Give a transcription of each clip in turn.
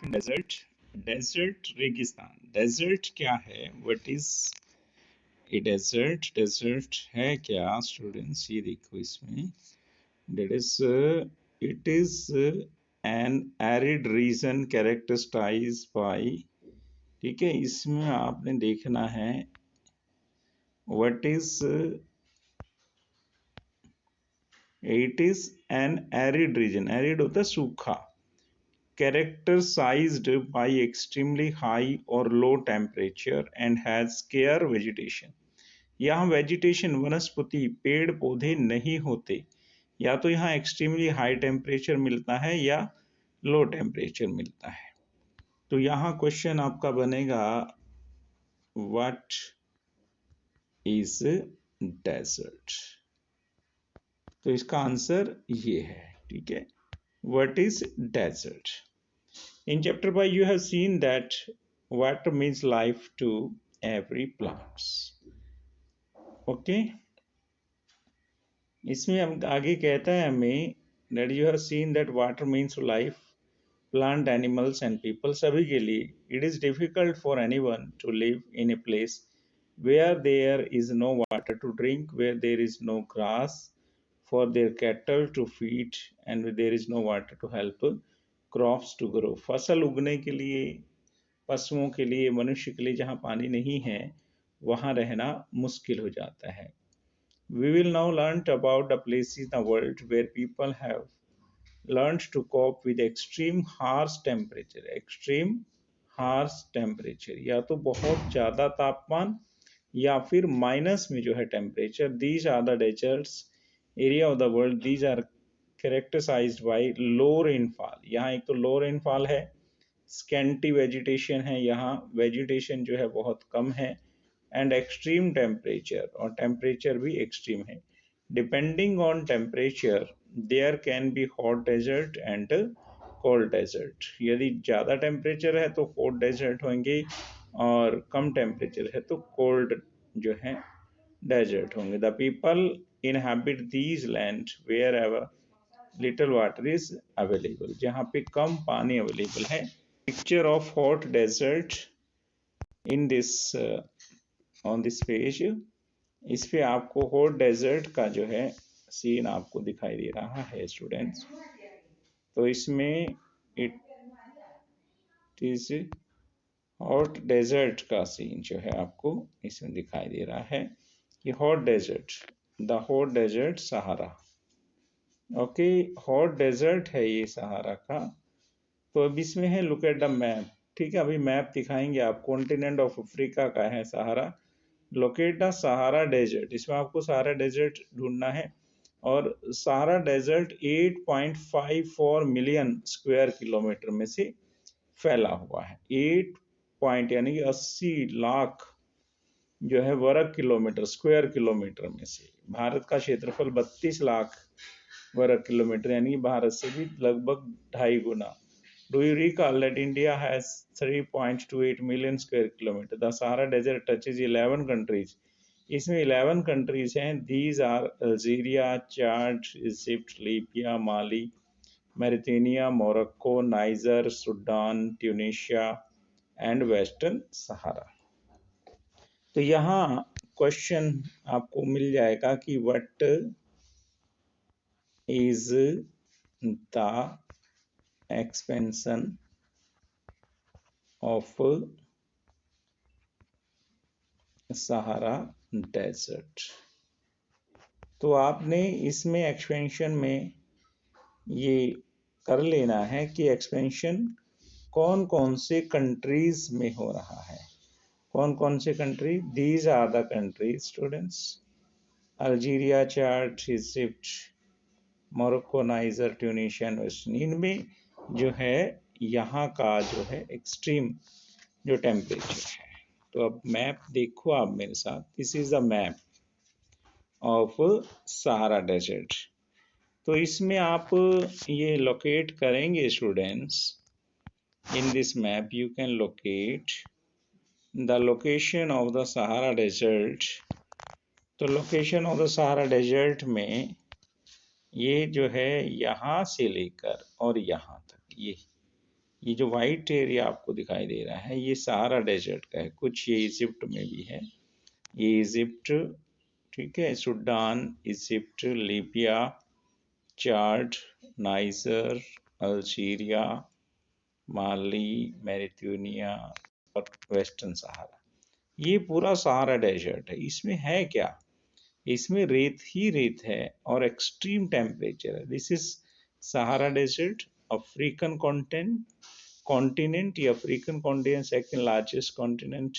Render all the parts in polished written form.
Student desert, desert रेगिस्तान। Desert क्या है? What is a desert? Desert है क्या स्टूडेंट्स? ये देखो इसमें that is it is an arid region characterized by, ठीक है, इसमें आपने देखना है what is it is an arid region, arid होता है सूखा, characterized by extremely high or low temperature and has scarce vegetation। यहाँ वेजिटेशन वनस्पति पेड़ पौधे नहीं होते, या तो यहाँ एक्सट्रीमली हाई टेम्परेचर मिलता है या लो टेम्परेचर मिलता है। तो यहाँ क्वेश्चन आपका बनेगा व्हाट इज डेजर्ट। तो इसका आंसर ये है, ठीक है, what is desert. In chapter 5 you have seen that water means life to every plants. Okay, इसमें हम आगे कहता है हमें that you have seen that water means life, plant, animals and people, सभी के लिए। It is difficult for anyone to live in a place where there is no water to drink, where there is no grass for their cattle to feed and there is no water to help crops to grow। फसल उगने के लिए, पशुओं के लिए, मनुष्य के लिए जहाँ पानी नहीं है वहाँ रहना मुश्किल हो जाता है। We will now learn about the places in the world where people have learned to cope with extreme harsh temperature। extreme harsh temperature या तो बहुत ज़्यादा तापमान या फिर माइनस में जो है temperature. These are the deserts area of the world। These are characterized by low rainfall। यहाँ एक तो low rainfall है, scanty vegetation है, यहाँ vegetation जो है बहुत कम है, एंड एक्सट्रीम टेम्परेचर, और टेम्परेचर भी एक्सट्रीम है। Depending on temperature there can be hot desert and cold desert. यदि ज़्यादा टेम्परेचर है तो हॉट डेजर्ट होंगे और कम टेम्परेचर है तो कोल्ड जो है डेजर्ट होंगे। The people inhabit these land wherever little water is available. जहाँ पे कम पानी अवेलेबल है। Picture of hot desert in this on this page. इस पे आपको हॉट डेजर्ट का जो है सीन आपको दिखाई दे रहा है स्टूडेंट्स। तो इसमें इट इज हॉट डेजर्ट का सीन जो है आपको इसमें दिखाई दे रहा है कि hot desert, the hot desert Sahara. Okay, hot desert है ये सहारा का। तो अब इसमें है लुक एट द मैप, ठीक है, अभी मैप दिखाएंगे आपको। कॉन्टिनेंट ऑफ अफ्रीका का है Sahara. Locate the Sahara desert, इसमें आपको सहारा डेजर्ट ढूंढना है। और Sahara desert 8.54 million square kilometre में से फैला हुआ है। 8 पॉइंट यानी कि 80 लाख जो है वर्ग किलोमीटर, स्क्वायर किलोमीटर में से। भारत का क्षेत्रफल 32 लाख वर्ग किलोमीटर, यानी भारत से भी लगभग 2.5 गुना। Do you recall that India has 3.28 million square kilometer? The Sahara Desert touches 11 countries. इसमें 11 countries हैं। These are Algeria, Chad, Egypt, Libya, Mali, Mauritania, Morocco, Niger, Sudan, Tunisia and Western Sahara। तो यहाँ question आपको मिल जाएगा कि what is the expansion of Sahara desert. तो आपने इसमें एक्सपेंशन में ये कर लेना है कि एक्सपेंशन कौन कौन से कंट्रीज में हो रहा है। कौन कौन से country? These are the countries students, Algeria, Chad, Egypt, Morocco, Niger, Tunisia, western. इनमें जो है यहाँ का जो है एक्सट्रीम जो टेम्परेचर है। तो अब मैप देखो आप मेरे साथ। This is the map of Sahara desert. तो इसमें आप ये लोकेट करेंगे students. In this map you can locate the location of the Sahara desert. तो location of the Sahara desert में ये जो है यहाँ से लेकर और यहाँ तक, ये ये जो वाइट एरिया आपको दिखाई दे रहा है ये सहारा डेजर्ट का है, कुछ ये इजिप्ट में भी है, ये इजिप्ट, ठीक है, सूडान, इजिप्ट, लीबिया, चाड, नाइजर, अल्जीरिया, माली, मैरिटूनिया और वेस्टर्न सहारा, ये पूरा सहारा डेजर्ट है। इसमें है क्या, इसमें रेत ही रेत है और एक्सट्रीम टेम्परेचर है। This is Sahara desert, African continent, ये African continent second largest continent.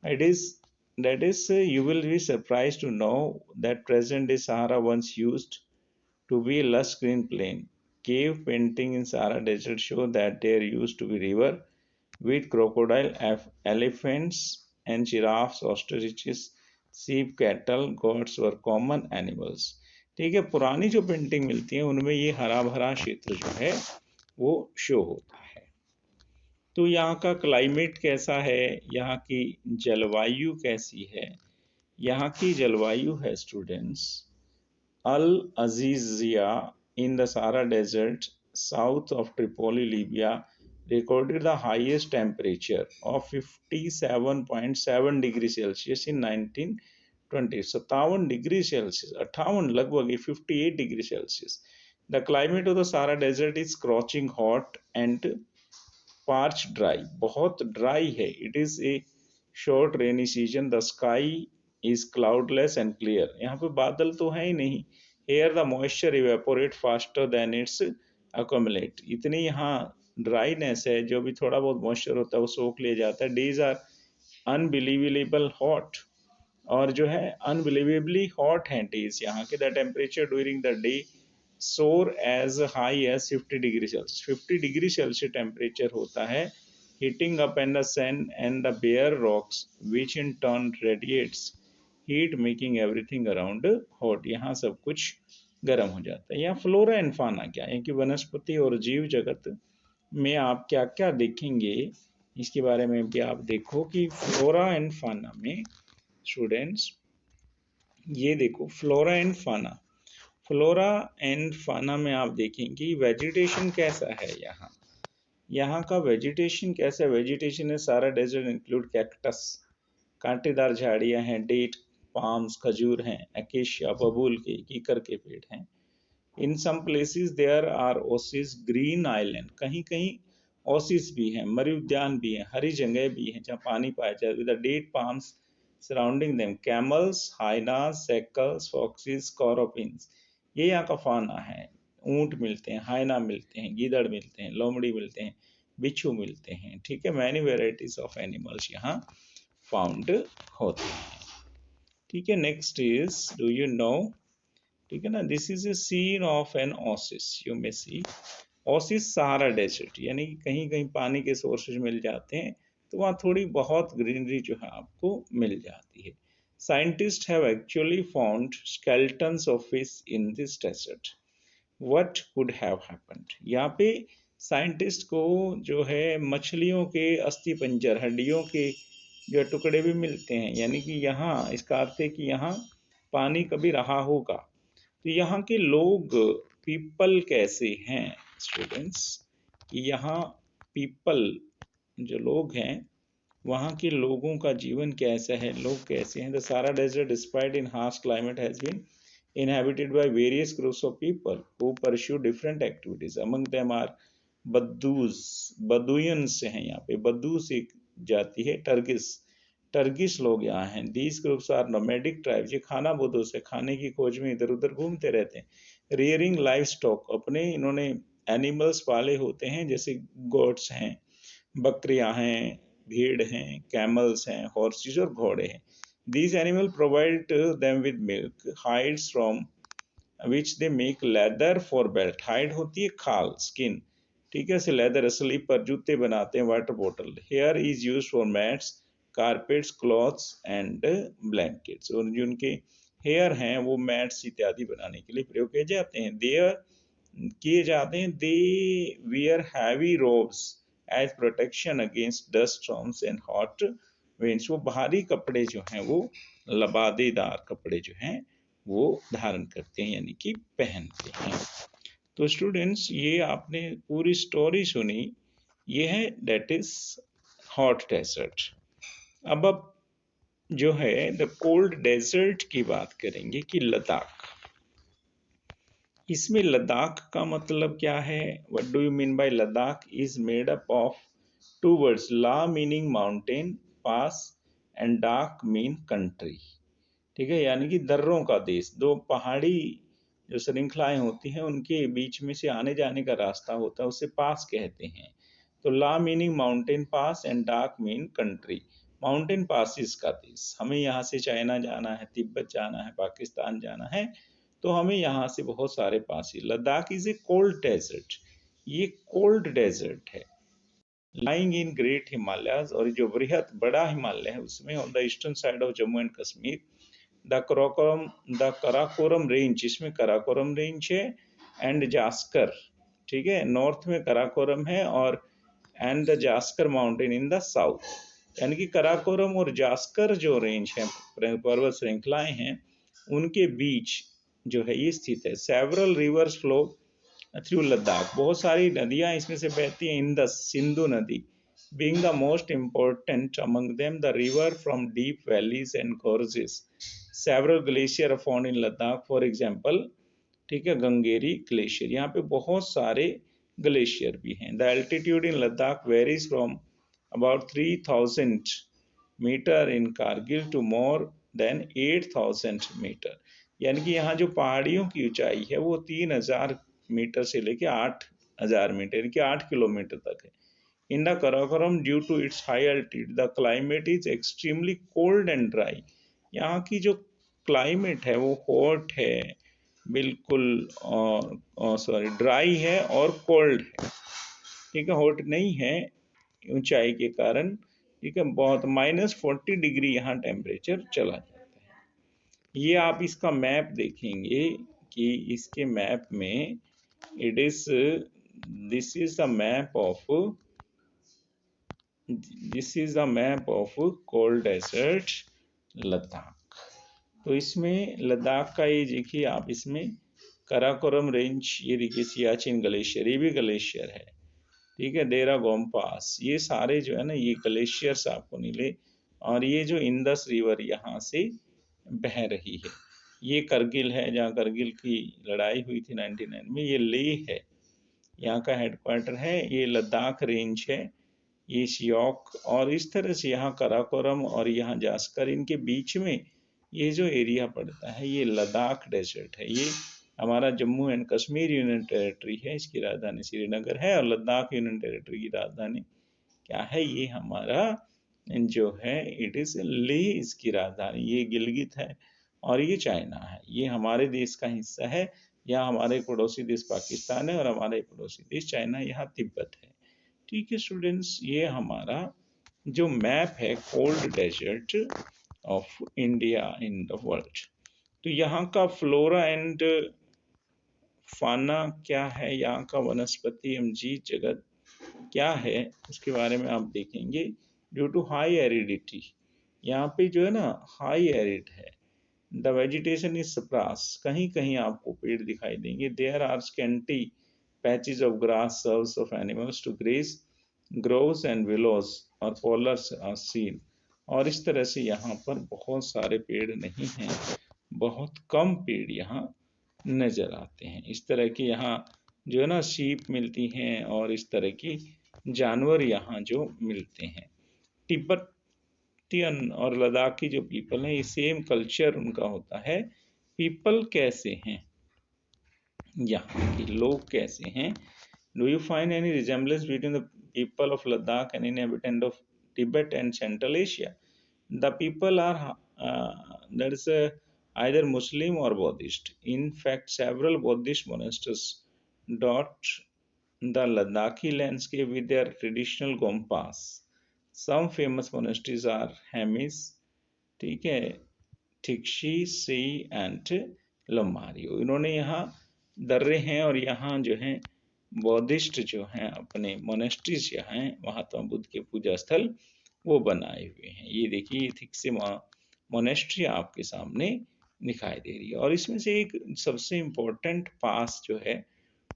It is that is you will be surprised to know that present day Sahara once used to be a lush green plain. Cave painting in Sahara Desert show that there used to be river with crocodile, elephants, and giraffes, ostriches, sheep, cattle, goats were common animals. ठीक है, पुरानी जो painting मिलती है उनमें ये हरा भरा क्षेत्र जो है वो शो होता है। तो यहाँ का क्लाइमेट कैसा है, यहाँ की जलवायु कैसी है, यहाँ की जलवायु है students, Al Aziziyah in the Sahara Desert south of Tripoli, Libya, recorded the highest temperature of 57.7 degrees Celsius in 1920. 57 degree Celsius, 58 लगभग 58 degree Celsius. The climate of the Sahara Desert is scorching hot and parch dry, बहुत dry है। It is a short rainy season, the sky is cloudless and clear, यहाँ पे बादल तो है ही नहीं। Here the moisture evaporate faster than it's accumulate, इतनी यहाँ ड्राईनेस है, जो भी थोड़ा बहुत मॉइस्चर होता है वो सोख लिया जाता है। डेज आर अनबिलीवेबल हॉट, और जो है अनबिलीवेबली हॉट हैं डेज यहाँ के। The temperature during the day soar as high as 50 degree Celsius, 50 degree Celsius temperature होता है। Heating up and the sand and the bare rocks which in turn radiates heat making everything around hot, यहाँ सब कुछ गर्म हो जाता है। यहाँ फ्लोरा एंड फाना क्या है कि वनस्पति और जीव जगत में आप क्या क्या देखेंगे, इसके बारे में भी आप देखो कि फ्लोरा एंड फाना में स्टूडेंट्स, ये देखो फ्लोरा एंड फाना, फ्लोरा एंड फाना में आप देखेंगे वेजिटेशन कैसा है यहाँ, यहाँ का वेजिटेशन कैसा है। वेजिटेशन है सारा डेजर्ट इंक्लूड कैक्टस, कांटेदार झाड़ियाँ हैं, डेट, पाम्स, खजूर हैं, अकेशिया, बबूल के, कीकर के पेड़ हैं। In some places there are oasis, green island, कहीं कहीं ओसिस भी हैं, मरी उद्यान भी हैं, हरी जगह भी हैं जहाँ पानी पाया जाए। With date palms surrounding them, camels, hyenas, jackals, foxes, कॉरोपिन्स, ये यहाँ का फाना है। ऊंट मिलते हैं, हाइना मिलते हैं, गीदड़ मिलते हैं, लोमड़ी मिलते हैं, बिच्छू मिलते हैं, ठीक है। मैनी वेराइटीज ऑफ एनिमल्स यहाँ फाउंड होते हैं, ठीक है। Next is, do you know, ठीक है ना, this is a scene of an oasis, you may see oasis Sahara desert, यानी कि कहीं कहीं पानी के सोर्सेज मिल जाते हैं तो वहाँ थोड़ी बहुत ग्रीनरी जो है आपको मिल जाती है। Scientist have actually found skeletons of fish in this desert, what could have happened, यहाँ पे साइंटिस्ट को जो है मछलियों के अस्थि पंजर, हड्डियों के जो टुकड़े भी मिलते हैं, यानी कि यहाँ इसका अर्थ है कि यहाँ पानी कभी रहा होगा। तो यहाँ के लोग, पीपल कैसे हैं स्टूडेंट्स, कि यहाँ पीपल जो लोग हैं वहाँ के लोगों का जीवन कैसा है, लोग कैसे हैं। The Sahara desert despite in harsh climate has been inhabited by various groups of people who pursue different activities. Among them are बद्दूस, बदुयंस हैं यहाँ पे, बद्दूस एक जाति है, टर्गिस लोग यहाँ हैं। These groups are nomadic tribes, ये खाना बोदों से खाने की खोज में इधर उधर घूमते रहते हैं। रियरिंग लाइव स्टॉक, अपने इन्होंने एनिमल्स पाले होते हैं, जैसे गोट्स हैं, बकरियां हैं, भीड़ हैं, कैमल्स हैं, हॉर्सेस और घोड़े हैं। These animals provide them with milk, hides from which they make leather for belt. Hide होती है खाल, skin, ठीक है, से लेदर, स्लीपर, जूते बनाते हैं, water bottle. Hair is used for mats, carpets, cloths and blankets. और जो उनके हेयर हैं वो मैट्स इत्यादि बनाने के लिए प्रयोग किए जाते हैं, किए जाते हैं। They wear heavy robes as protection against dust storms and hot winds. वो भारी कपड़े जो हैं वो लबादेदार कपड़े जो हैं वो धारण करते हैं, यानी कि पहनते हैं। तो स्टूडेंट्स, ये आपने पूरी स्टोरी सुनी, ये है दैट इज हॉट डेजर्ट। अब जो है द कोल्ड डेजर्ट की बात करेंगे कि लद्दाख। इसमें लद्दाख का मतलब क्या है? What do you mean by Ladakh? Is made up of two words, la meaning mountain, pass, and dak mean country. ठीक है, यानी कि दर्रों का देश। दो पहाड़ी जो श्रृंखलाएं होती हैं उनके बीच में से आने जाने का रास्ता होता है, उसे पास कहते हैं। तो ला meaning mountain pass and dak mean country. Mountain passes का देश। हमें यहाँ से चाइना जाना है, तिब्बत जाना है, पाकिस्तान जाना है, तो हमें यहाँ से बहुत सारे पास ही। Ladakh is a cold desert. ये कोल्ड डेजर्ट है लाइंग इन ग्रेट हिमालयाज, और जो बृहत बड़ा हिमालय है उसमें on the eastern side of Jammu and Kashmir. The Karakoram range, इसमें कराकोरम रेंज है, एंड जास्कर, ठीक है, नॉर्थ में कराकोरम है, और and the Zanskar mountain in the south. यानी कि कराकोरम और जास्कर जो रेंज है, पर्वत श्रृंखलाएं हैं, उनके बीच जो है ये स्थित है। Several reverse flow through Ladakh, बहुत सारी नदियां इसमें से बहती हैं। इंदस, सिंधु नदी being the most important among them, the river from deep valleys and gorges. Several glaciers are found in Ladakh, for example, ठीक है, गंगेरी ग्लेशियर, यहाँ पे बहुत सारे ग्लेशियर भी हैं। The altitude in Ladakh varies from about 3000 metre in Kargil to more than 8000 metre. यानी कि यहाँ जो पहाड़ियों की ऊंचाई है वो 3000 मीटर से लेके 8000 मीटर, यानी कि 8 किलोमीटर तक है। In the Karakoram, due to its high altitude, the climate is extremely cold and dry. यहाँ की जो क्लाइमेट है वो हॉट है बिल्कुल, सॉरी ड्राई है और कोल्ड है। ठीक है, हॉट नहीं है ऊंचाई के कारण। ठीक है, बहुत -40 डिग्री यहाँ टेम्परेचर चला जाता है। ये आप इसका मैप देखेंगे कि इसके मैप में it is, this is the map of, this is the map of cold desert Ladakh. तो इसमें लद्दाख का ये देखिए आप, इसमें कराकोरम रेंज, ये देखिए सियाचिन ग्लेशियर, ये भी ग्लेशियर है। ठीक है, देहरागोम पास, ये सारे जो है ना ये ग्लेशियर्स आपको मिले। और ये जो इंदस रिवर यहाँ से बह रही है, ये करगिल है जहाँ करगिल की लड़ाई हुई थी 99 में। ये लेह है, यहाँ का हेडक्वार्टर है। ये लद्दाख रेंज है, ये शियोक, और इस तरह से यहाँ कराकोरम और यहाँ जास्कर, इनके बीच में ये जो एरिया पड़ता है ये लद्दाख डेजर्ट है। ये हमारा Jammu and Kashmir union territory है, इसकी राजधानी श्रीनगर है। और लद्दाख यूनियन टेरिटरी की राजधानी क्या है? ये हमारा जो है इट इज लेह, इसकी राजधानी। ये गिलगित है और ये चाइना है, ये हमारे देश का हिस्सा है। यहाँ हमारे पड़ोसी देश पाकिस्तान है और हमारे पड़ोसी देश चाइना, यहाँ तिब्बत है। ठीक है स्टूडेंट्स, ये हमारा जो मैप है cold desert of India in the world. तो यहाँ का फ्लोरा एंड फाना क्या है, यहाँ का वनस्पति जीव जगत क्या है, उसके बारे में आप देखेंगे। ड्यू टू हाई एरिडिटी, यहाँ पे जो है ना हाई एरिड है। द वेजिटेशन इज स्पार्स, कहीं कहीं आपको पेड़ दिखाई देंगे। There are scanty patches of grass serves of animals to graze, groves and willows और पोलर्स आर सीन। और इस तरह से यहाँ पर बहुत सारे पेड़ नहीं हैं, बहुत कम पेड़ यहाँ नजर आते हैं। इस तरह के यहाँ जो है ना शीप मिलती हैं और इस तरह की जानवर यहाँ जो मिलते हैं। तिब्बतियन और लद्दाखी जो पीपल हैं, ये सेम कल्चर उनका होता है। पीपल कैसे हैं, यहाँ के लोग कैसे हैं? Do you find any resemblance between the people of Ladakh and inhabitant of Tibet and Central Asia? The people are that is either Muslim or Buddhist. In fact, several Buddhist monasteries dot the Ladakhi landscape with their traditional gompas. Some famous monasteries are Hemis, ठीक है, ठिक्शी, सी and लमारियो। इन्होंने यहाँ दर्रे हैं और यहाँ जो है बौद्धिस्ट जो हैं अपने मोनेस्ट्रीज जो हैं, महात्मा बुद्ध के पूजा स्थल वो बनाए हुए हैं। ये देखिए थिक्से मोनेस्ट्री आपके सामने दिखाई दे रही है। और इसमें से एक सबसे इम्पोर्टेंट पास जो है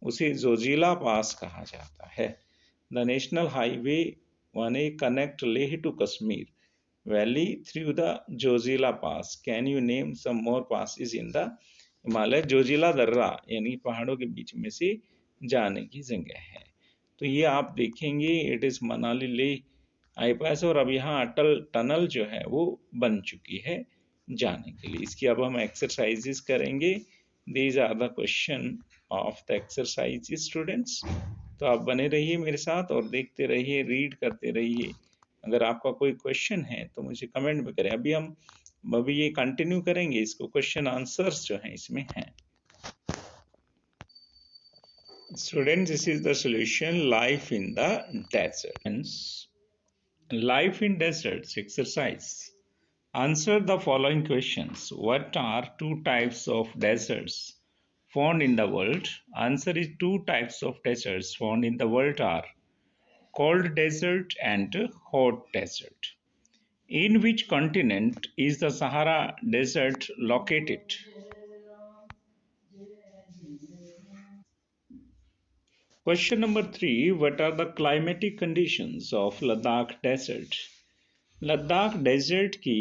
उसे जोजिला पास कहा जाता है। The National Highway 1A connect Leh to Kashmir Valley through the Jojila Pass. Can you name some more passes in the Himalaya? Zoji La दर्रा यानी पहाड़ों के बीच में से जाने की जगह है। तो ये आप देखेंगे इट इज मनाली लेह आईपास, और अब यहाँ अटल टनल जो है वो बन चुकी है जाने के लिए। इसकी अब हम एक्सरसाइजेस करेंगे। These are the question of the exercise students. तो आप बने रहिए मेरे साथ और देखते रहिए, रीड करते रहिए। अगर आपका कोई क्वेश्चन है तो मुझे कमेंट में करें। अभी ये कंटिन्यू करेंगे इसको, क्वेश्चन आंसर्स जो हैं इसमें हैं। Students, this is the solution, life in the desert. Life in deserts exercise. Answer the following questions. What are two types of deserts found in the world? Answer is two types of deserts found in the world are cold desert and hot desert. In which continent is the Sahara Desert located? Question number 3. What are the climatic conditions of Ladakh Desert? Ladakh desert की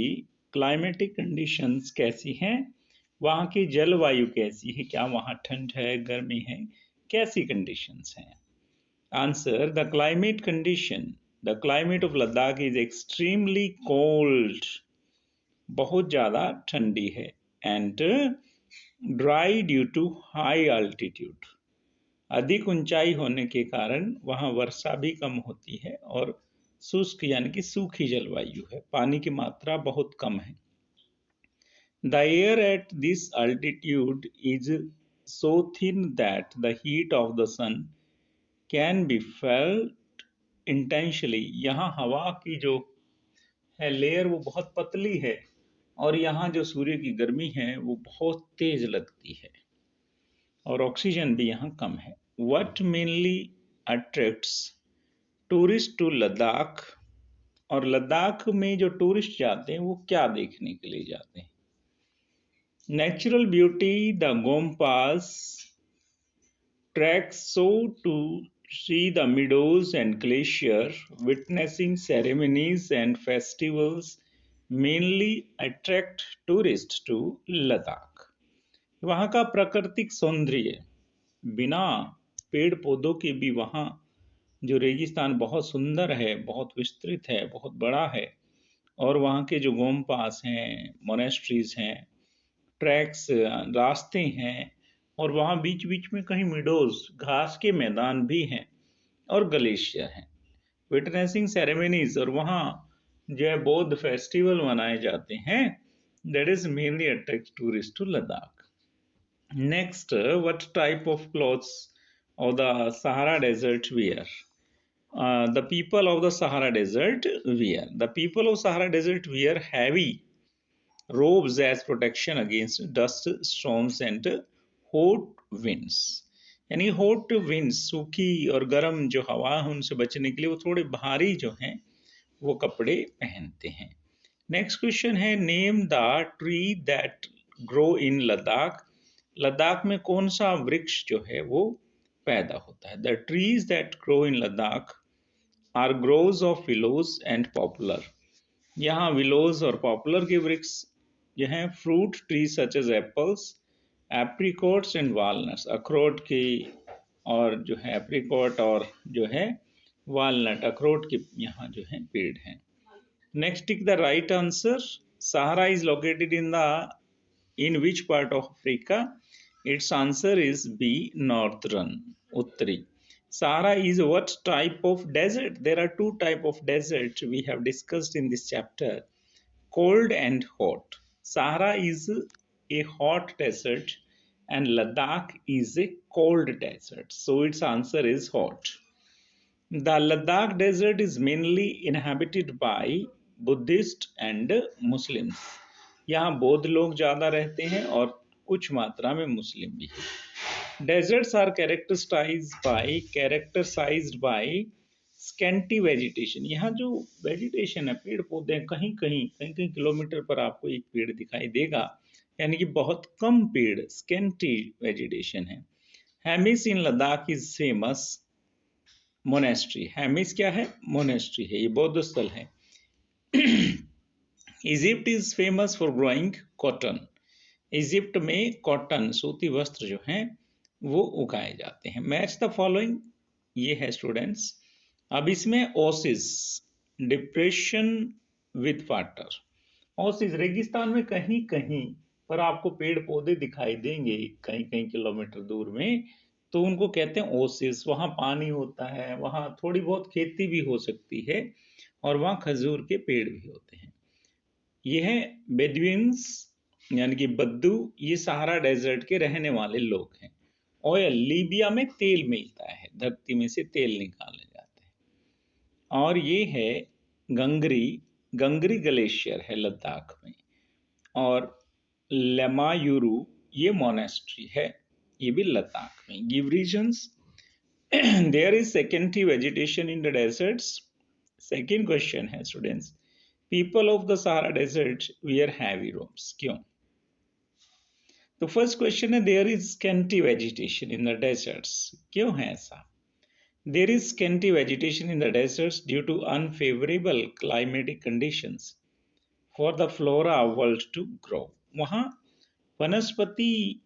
climatic conditions कैसी हैं? वहाँ की जलवायु कैसी है? क्या वहाँ ठंड है, गर्मी है, कैसी कंडीशंस हैं? Answer, the climate condition, the climate of Ladakh is extremely cold, बहुत ज़्यादा ठंडी है, and dry due to high altitude, अधिक ऊंचाई होने के कारण वहाँ वर्षा भी कम होती है, और शुष्क यानी कि सूखी जलवायु है, पानी की मात्रा बहुत कम है। The air at this altitude is so thin that the heat of the sun can be felt intensely. यहाँ हवा की जो है लेयर वो बहुत पतली है, और यहाँ जो सूर्य की गर्मी है वो बहुत तेज लगती है, और ऑक्सीजन भी यहाँ कम है। What mainly attracts tourist to Ladakh? और लद्दाख में जो टूरिस्ट जाते हैं वो क्या देखने के लिए जाते हैं? Natural beauty, the gompas treks so to see the meadows and glacier, witnessing ceremonies and festivals mainly attract tourists to Ladakh. वहाँ का प्राकृतिक सौंदर्य, बिना पेड़ पौधों के भी वहाँ जो रेगिस्तान बहुत सुंदर है, बहुत विस्तृत है, बहुत बड़ा है, और वहाँ के जो गोम्पास हैं, मोनेस्ट्रीज हैं, ट्रैक्स रास्ते हैं, और वहाँ बीच बीच में कहीं मिडोज घास के मैदान भी हैं, और ग्लेशियर हैं। विटनेसिंग सेरेमनीज, और वहाँ जो है बौद्ध फेस्टिवल मनाए जाते हैं, that is mainly attract tourist to Ladakh. Next, what type of clothes of the Sahara Desert wear? The people of the Sahara Desert wear. The people of Sahara Desert wear heavy robes as protection against dust storms and hot winds. यानी hot winds, सूखी और गर्म जो हवा है उनसे बचने के लिए वो थोड़े भारी जो हैं वो कपड़े पहनते हैं। नेक्स्ट क्वेश्चन है, name the tree that grow in Ladakh. Ladakh में कौन सा वृक्ष जो है वो पैदा होता है? The trees that grow in Ladakh are groves of willows and poplar. यहाँ विलोज और पॉपुलर के वृक्ष जो हैं, fruit trees such as apples, apricots and walnuts, अखरोट की और जो है एप्रिकॉट और जो है वालनट, अखरोट के यहाँ जो है पेड़ हैं। Next, tick the right answer. Sahara is located in which part of Africa? Its answer is B, northern, Uttari. Sahara is what type of desert? There are two type of desert we have discussed in this chapter, cold and hot. Sahara is a hot desert and Ladakh is a cold desert. So its answer is hot. The Ladakh desert is mainly inhabited by Buddhist and Muslims. यहाँ बौद्ध लोग ज़्यादा रहते हैं और कुछ मात्रा में मुस्लिम भी हैं। Deserts are characterised by scanty vegetation. यहाँ जो वेजिटेशन है, पेड़ पौधे, कहीं कहीं किलोमीटर पर आपको एक पेड़ दिखाई देगा, यानी कि बहुत कम पेड़, स्कैंटी वेजिटेशन है। Hemis in Ladakh is famous monastery. Hemis क्या है? मोनेस्ट्री है, ये बौद्ध स्थल है। Egypt is famous for growing cotton. Egypt में कॉटन, सूती वस्त्र जो हैं वो उगाए जाते हैं। मैच द फॉलोइंग, ये है स्टूडेंट्स। अब इसमें Oasis, depression with water. Oasis, रेगिस्तान में कहीं कहीं पर आपको पेड़ पौधे दिखाई देंगे कहीं कहीं किलोमीटर दूर में, तो उनको कहते हैं ओसिस। वहां पानी होता है, वहां थोड़ी बहुत खेती भी हो सकती है और वहां खजूर के पेड़ भी होते हैं। ये है बेदुइन्स यानी कि बद्दू, ये सहारा डेजर्ट के रहने वाले लोग हैं। ऑयल, लीबिया में तेल मिलता है, धरती में से तेल निकाले जाते हैं। और ये है गंगरी, गंगरी ग्लेशियर है लद्दाख में। और लेमायुरु, ये मोनेस्ट्री है, ये भी लद्दाख में। Give reasons. There is secondary vegetation in the deserts. Second question है students, people of the Sahara desert wear heavy robes, क्यों? तो फर्स्ट क्वेश्चन है, there is scanty vegetation in the deserts, क्यों है ऐसा? There is scanty vegetation in the deserts due to unfavourable climatic conditions for the flora world to grow. वहां वनस्पति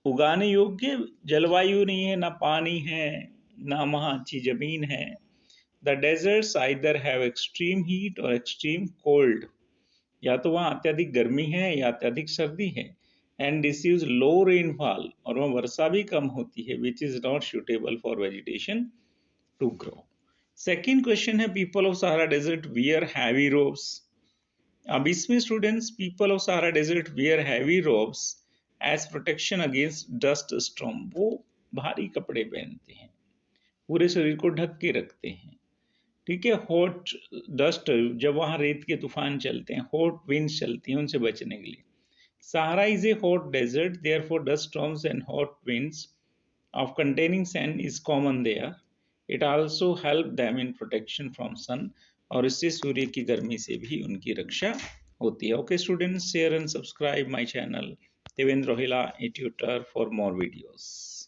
उगाने योग्य जलवायु नहीं है, ना पानी है, ना वहां अच्छी जमीन है। The deserts either have extreme heat और एक्सट्रीम कोल्ड, या तो वहाँ अत्यधिक गर्मी है या अत्यधिक सर्दी है। एंड रिसीव्स लो रेनफॉल, और वहाँ वर्षा भी कम होती है, which is not suitable for vegetation to grow. Second question है, people of Sahara desert wear heavy robes. अब इसमें students, people of Sahara desert wear heavy robes as protection against dust storm. वो भारी कपड़े पहनते हैं, पूरे शरीर को ढक के रखते हैं, ठीक है। हॉट डस्ट, जब वहां रेत के तूफान चलते हैं, हॉट विंड्स चलती हैं, उनसे बचने के लिए। Sahara is a hot desert, therefore dust storms and hot winds of containing sand is common there. It also help them in protection from sun, और इससे सूर्य की गर्मी से भी उनकी रक्षा होती है। Okay students, share and subscribe my channel Devendra Rohila, a tutor, for more videos.